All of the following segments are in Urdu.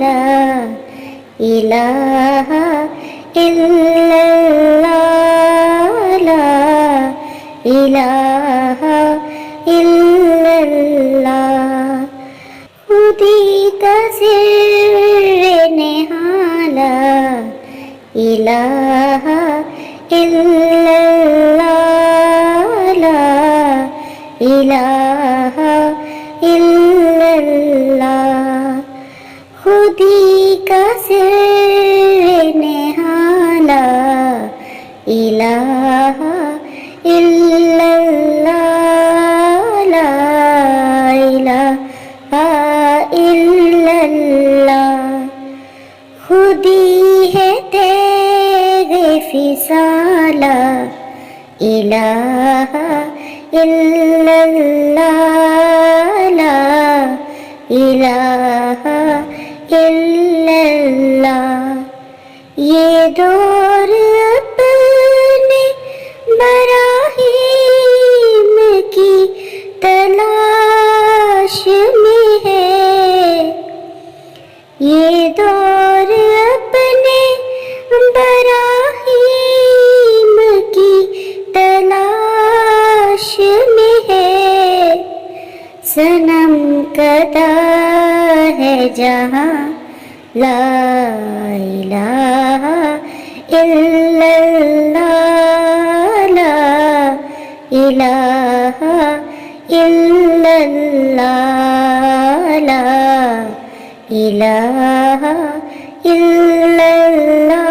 لا الہ الا اللہ لا الہ الا اللہ خودی کا سر نہاں لا الہ الا اللہ لا الہ الا اللہ خودی کا سر نہاں لا الہ الا اللہ لا الہ الا اللہ خودی ہے تیغ فصال لا الہ الا اللہ لا الہ الا اللہ یہ دور اپنے براہیم کی تلاش میں ہے یہ دور اپنے براہیم کی تلاش میں ہے صنم کدا ہے جہاں لا الہ الا اللہ لا الہ الا اللہ لا الہ الا اللہ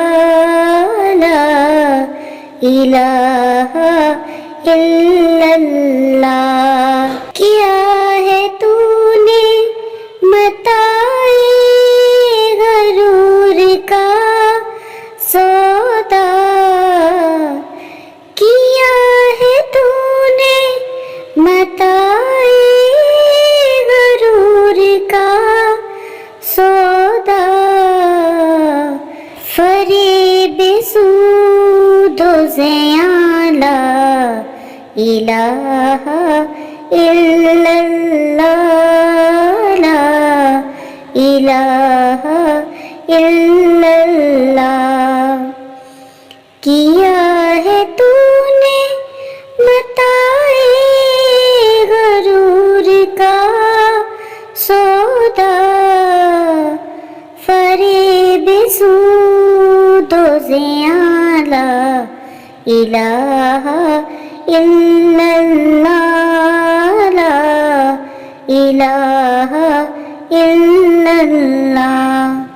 لا الہ الا اللہ کیا ہے تو نے متاع غرور کا سودا کیا ہے تو نے متاع غرور کا سودا فریب سود و زیاں لا الہ الا اللہ لا الہ الا اللہ کیا ہے تو نے متاع غرور کا سودا فریب سود و زیاں لا الہ الا اللہ لا الہ الا اللہ